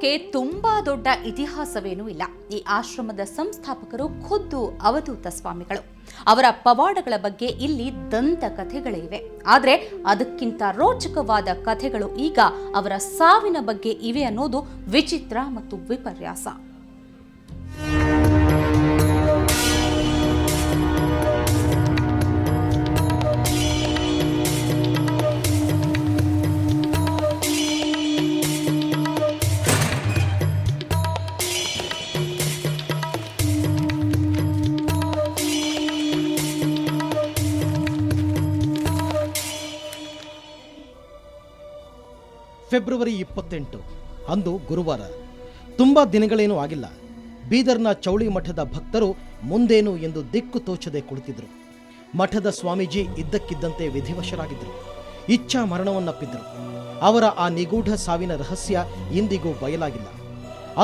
ಆಶ್ರಮಕ್ಕೆ ತುಂಬಾ ದೊಡ್ಡ ಇತಿಹಾಸವೇನೂ ಇಲ್ಲ. ಈ ಆಶ್ರಮದ ಸಂಸ್ಥಾಪಕರು ಖುದ್ದು ಅವಧೂತ ಸ್ವಾಮಿಗಳು. ಅವರ ಪವಾಡಗಳ ಬಗ್ಗೆ ಇಲ್ಲಿ ದಂತಕಥೆಗಳೇ ಇವೆ. ಆದರೆ ಅದಕ್ಕಿಂತ ರೋಚಕವಾದ ಕಥೆಗಳು ಈಗ ಅವರ ಸಾವಿನ ಬಗ್ಗೆ ಇವೆ ಅನ್ನೋದು ವಿಚಿತ್ರ ಮತ್ತು ವಿಪರ್ಯಾಸ. ಫೆಬ್ರವರಿ 28 ಅಂದು ಗುರುವಾರ. ತುಂಬಾ ದಿನಗಳೇನೂ ಆಗಿಲ್ಲ. ಬೀದರ್ನ ಚೌಳಿ ಮಠದ ಭಕ್ತರು ಮುಂದೇನು ಎಂದು ದಿಕ್ಕು ತೋಚದೆ ಕುಳಿತಿದ್ರು. ಮಠದ ಸ್ವಾಮೀಜಿ ಇದ್ದಕ್ಕಿದ್ದಂತೆ ವಿಧಿವಶರಾಗಿದ್ದರು. ಇಚ್ಛಾ ಮರಣವನ್ನಪ್ಪಿದ್ರು. ಅವರ ಆ ನಿಗೂಢ ಸಾವಿನ ರಹಸ್ಯ ಇಂದಿಗೂ ಬಯಲಾಗಿಲ್ಲ.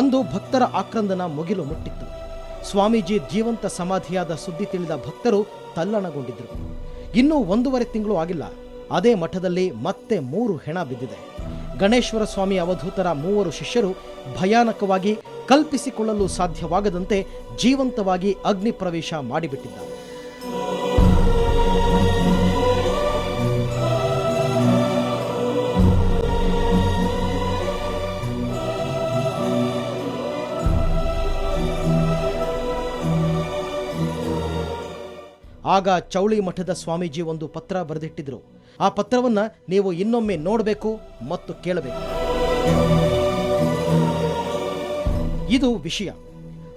ಅಂದು ಭಕ್ತರ ಆಕ್ರಂದನ ಮುಗಿಲು ಮುಟ್ಟಿತ್ತು. ಸ್ವಾಮೀಜಿ ಜೀವಂತ ಸಮಾಧಿಯಾದ ಸುದ್ದಿ ತಿಳಿದ ಭಕ್ತರು ತಲ್ಲಣಗೊಂಡಿದ್ದರು. ಇನ್ನೂ 1.5 ತಿಂಗಳು ಆಗಿಲ್ಲ. ಅದೇ ಮಠದಲ್ಲಿ ಮತ್ತೆ 3 ಹೆಣ ಬಿದ್ದಿದೆ. ಗಣೇಶ್ವರ ಸ್ವಾಮಿ ಅವಧೂತರ 3 ಶಿಷ್ಯರು ಭಯಾನಕವಾಗಿ ಕಲ್ಪಿಸಿಕೊಳ್ಳಲು ಸಾಧ್ಯವಾಗದಂತೆ ಜೀವಂತವಾಗಿ ಅಗ್ನಿ ಪ್ರವೇಶ ಮಾಡಿಬಿಟ್ಟಿದ್ದಾರೆ. ಆಗ ಚೌಳಿ ಮಠದ ಸ್ವಾಮೀಜಿ ಒಂದು ಪತ್ರ ಬರೆದಿಟ್ಟಿದ್ರು. ಆ ಪತ್ರವನ್ನ ನೀವು ಇನ್ನೊಮ್ಮೆ ನೋಡಬೇಕು ಮತ್ತು ಕೇಳಬೇಕು. ಇದು ವಿಷಯ.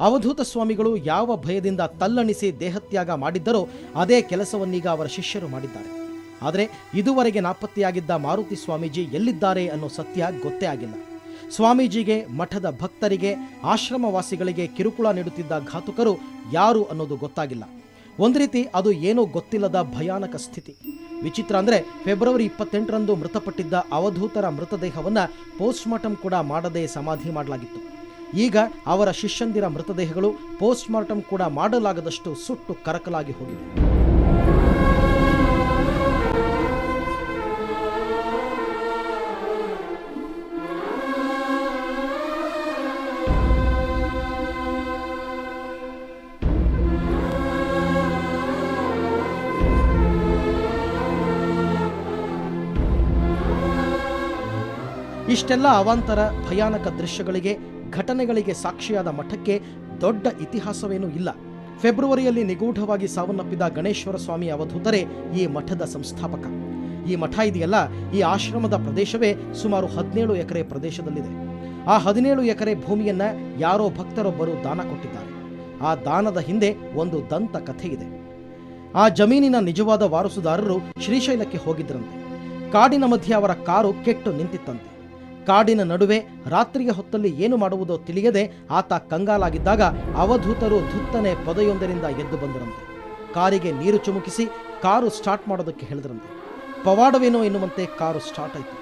ಅವಧೂತ ಸ್ವಾಮಿಗಳು ಯಾವ ಭಯದಿಂದ ತಲ್ಲಣಿಸಿ ದೇಹತ್ಯಾಗ ಮಾಡಿದ್ದರೋ ಅದೇ ಕೆಲಸವನ್ನೀಗ ಅವರ ಶಿಷ್ಯರು ಮಾಡಿದ್ದಾರೆ. ಆದರೆ ಇದುವರೆಗೆ ನಾಪತ್ತೆಯಾಗಿದ್ದ ಮಾರುತಿ ಸ್ವಾಮೀಜಿ ಎಲ್ಲಿದ್ದಾರೆ ಅನ್ನೋ ಸತ್ಯ ಗೊತ್ತೇ ಆಗಿಲ್ಲ. ಸ್ವಾಮೀಜಿಗೆ, ಮಠದ ಭಕ್ತರಿಗೆ, ಆಶ್ರಮವಾಸಿಗಳಿಗೆ ಕಿರುಕುಳ ನೀಡುತ್ತಿದ್ದ ಘಾತುಕರು ಯಾರು ಅನ್ನೋದು ಗೊತ್ತಾಗಿಲ್ಲ. ಒಂದು ರೀತಿ ಅದು ಏನೋ ಗೊತ್ತಿಲ್ಲದ ಭಯಾನಕ ಸ್ಥಿತಿ. ವಿಚಿತ್ರ ಅಂದರೆ ಫೆಬ್ರವರಿ 28ರಂದು ಮೃತಪಟ್ಟಿದ್ದ ಅವಧೂತರ ಮೃತದೇಹವನ್ನು ಪೋಸ್ಟ್ಮಾರ್ಟಮ್ ಕೂಡ ಮಾಡದೇ ಸಮಾಧಿ ಮಾಡಲಾಗಿತ್ತು. ಈಗ ಅವರ ಶಿಷ್ಯಂದಿರ ಮೃತದೇಹಗಳು ಪೋಸ್ಟ್ಮಾರ್ಟಮ್ ಕೂಡ ಮಾಡಲಾಗದಷ್ಟು ಸುಟ್ಟು ಕರಕಲಾಗಿ ಹೋಗಿವೆ. ಇಷ್ಟೆಲ್ಲ ಅವಾಂತರ, ಭಯಾನಕ ದೃಶ್ಯಗಳಿಗೆ, ಘಟನೆಗಳಿಗೆ ಸಾಕ್ಷಿಯಾದ ಮಠಕ್ಕೆ ದೊಡ್ಡ ಇತಿಹಾಸವೇನೂ ಇಲ್ಲ. ಫೆಬ್ರವರಿಯಲ್ಲಿ ನಿಗೂಢವಾಗಿ ಸಾವನ್ನಪ್ಪಿದ ಗಣೇಶ್ವರ ಸ್ವಾಮಿ ಅವಧೂತರೇ ಈ ಮಠದ ಸಂಸ್ಥಾಪಕ. ಈ ಮಠ ಇದೆಯಲ್ಲ, ಈ ಆಶ್ರಮದ ಪ್ರದೇಶವೇ ಸುಮಾರು 17 ಎಕರೆ ಪ್ರದೇಶದಲ್ಲಿದೆ. ಆ 17 ಎಕರೆ ಭೂಮಿಯನ್ನ ಯಾರೋ ಭಕ್ತರೊಬ್ಬರು ದಾನ ಕೊಟ್ಟಿದ್ದಾರೆ. ಆ ದಾನದ ಹಿಂದೆ ಒಂದು ದಂತ ಕಥೆ ಇದೆ. ಆ ಜಮೀನಿನ ನಿಜವಾದ ವಾರಸುದಾರರು ಶ್ರೀಶೈಲಕ್ಕೆ ಹೋಗಿದ್ರಂತೆ. ಕಾಡಿನ ಮಧ್ಯೆ ಅವರ ಕಾರು ಕೆಟ್ಟು ನಿಂತಿತ್ತಂತೆ. ಕಾಡಿನ ನಡುವೆ ರಾತ್ರಿಯ ಹೊತ್ತಲ್ಲಿ ಏನು ಮಾಡುವುದೋ ತಿಳಿಯದೆ ಆತ ಕಂಗಾಲಾಗಿದ್ದಾಗ ಅವಧೂತರು ಧುತ್ತನೆ ಪೊದೆಯೊಂದರಿಂದ ಎದ್ದು ಬಂದರಂತೆ. ಕಾರಿಗೆ ನೀರು ಚುಮುಕಿಸಿ ಕಾರು ಸ್ಟಾರ್ಟ್ ಮಾಡೋದಕ್ಕೆ ಹೇಳಿದ್ರಂತೆ. ಪವಾಡವೇನೋ ಎನ್ನುವಂತೆ ಕಾರು ಸ್ಟಾರ್ಟ್ ಆಯಿತು.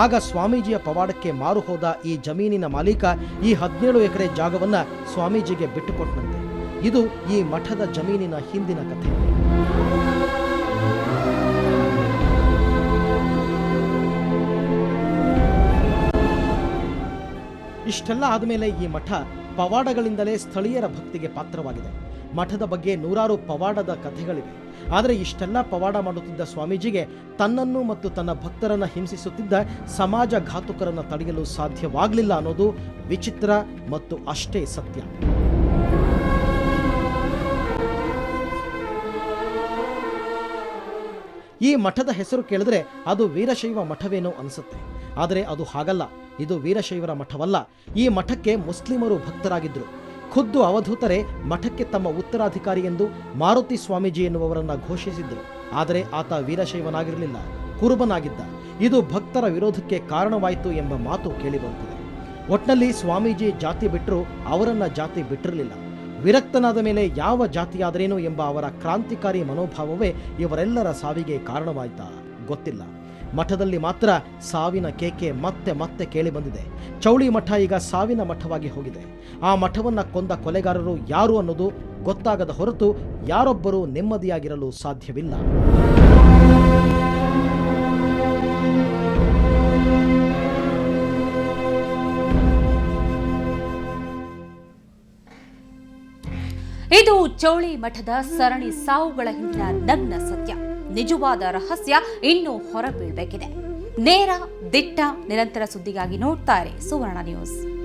ಆಗ ಸ್ವಾಮೀಜಿಯ ಪವಾಡಕ್ಕೆ ಮಾರು ಹೋದ ಈ ಜಮೀನಿನ ಮಾಲೀಕ ಈ 17 ಎಕರೆ ಜಾಗವನ್ನ ಸ್ವಾಮೀಜಿಗೆ ಬಿಟ್ಟುಕೊಟ್ಟಂತೆ. ಇದು ಈ ಮಠದ ಜಮೀನಿನ ಹಿಂದಿನ ಕಥೆ. ಇಷ್ಟೆಲ್ಲ ಆದಮೇಲೆ ಈ ಮಠ ಪವಾಡಗಳಿಂದಲೇ ಸ್ಥಳೀಯರ ಭಕ್ತಿಗೆ ಪಾತ್ರವಾಗಿದೆ. ಮಠದ ಬಗ್ಗೆ 100 ಪವಾಡದ ಕಥೆಗಳಿವೆ. ಆದರೆ ಇಷ್ಟೆಲ್ಲ ಪವಾಡ ಮಾಡುತ್ತಿದ್ದ ಸ್ವಾಮೀಜಿಗೆ ತನ್ನನ್ನು ಮತ್ತು ತನ್ನ ಭಕ್ತರನ್ನು ಹಿಂಸಿಸುತ್ತಿದ್ದ ಸಮಾಜ ಘಾತುಕರನ್ನು ತಡೆಯಲು ಸಾಧ್ಯವಾಗಲಿಲ್ಲ ಅನ್ನೋದು ವಿಚಿತ್ರ ಮತ್ತು ಅಷ್ಟೇ ಸತ್ಯ. ಈ ಮಠದ ಹೆಸರು ಕೇಳಿದ್ರೆ ಅದು ವೀರಶೈವ ಮಠವೇನೋ ಅನಿಸುತ್ತೆ. ಆದರೆ ಅದು ಹಾಗಲ್ಲ. ಇದು ವೀರಶೈವರ ಮಠವಲ್ಲ. ಈ ಮಠಕ್ಕೆ ಮುಸ್ಲಿಮರು ಭಕ್ತರಾಗಿದ್ದರು. ಖುದ್ದು ಅವಧೂತರೇ ಮಠಕ್ಕೆ ತಮ್ಮ ಉತ್ತರಾಧಿಕಾರಿ ಎಂದು ಮಾರುತಿ ಸ್ವಾಮೀಜಿ ಎನ್ನುವವರನ್ನ ಘೋಷಿಸಿದ್ದರು. ಆದರೆ ಆತ ವೀರಶೈವನಾಗಿರಲಿಲ್ಲ, ಕುರುಬನಾಗಿದ್ದ. ಇದು ಭಕ್ತರ ವಿರೋಧಕ್ಕೆ ಕಾರಣವಾಯಿತು ಎಂಬ ಮಾತು ಕೇಳಿಬರುತ್ತದೆ. ಒಟ್ನಲ್ಲಿ ಸ್ವಾಮೀಜಿ ಜಾತಿ ಬಿಟ್ಟರೂ ಅವರನ್ನ ಜಾತಿ ಬಿಟ್ಟಿರಲಿಲ್ಲ. ವಿರಕ್ತನಾದ ಮೇಲೆ ಯಾವ ಜಾತಿಯಾದರೇನು ಎಂಬ ಅವರ ಕ್ರಾಂತಿಕಾರಿ ಮನೋಭಾವವೇ ಇವರೆಲ್ಲರ ಸಾವಿಗೆ ಕಾರಣವಾಯ್ತಾ ಗೊತ್ತಿಲ್ಲ. ಮಠದಲ್ಲಿ ಮಾತ್ರ ಸಾವಿನ ಕೇಕೆ ಮತ್ತೆ ಮತ್ತೆ ಕೇಳಿ ಬಂದಿದೆ. ಚೌಳಿ ಮಠ ಈಗ ಸಾವಿನ ಮಠವಾಗಿ ಹೋಗಿದೆ. ಆ ಮಠವನ್ನ ಕೊಂದ ಕೊಲೆಗಾರರು ಯಾರು ಅನ್ನೋದು ಗೊತ್ತಾಗದ ಹೊರತು ಯಾರೊಬ್ಬರೂ ನೆಮ್ಮದಿಯಾಗಿರಲು ಸಾಧ್ಯವಿಲ್ಲ. ಇದು ಚೌಳಿ ಮಠದ ಸರಣಿ ಸಾವುಗಳ ಹಿಂದಿನ ನಗ್ನ ಸತ್ಯ. ನಿಜವಾದ ರಹಸ್ಯ ಇನ್ನೂ ಹೊರಬೀಳ್ಬೇಕಿದೆ. ನೇರ, ದಿಟ್ಟ, ನಿರಂತರ ಸುದ್ದಿಗಾಗಿ ನೋಡ್ತಾ ಇರಿ ಸುವರ್ಣ ನ್ಯೂಸ್.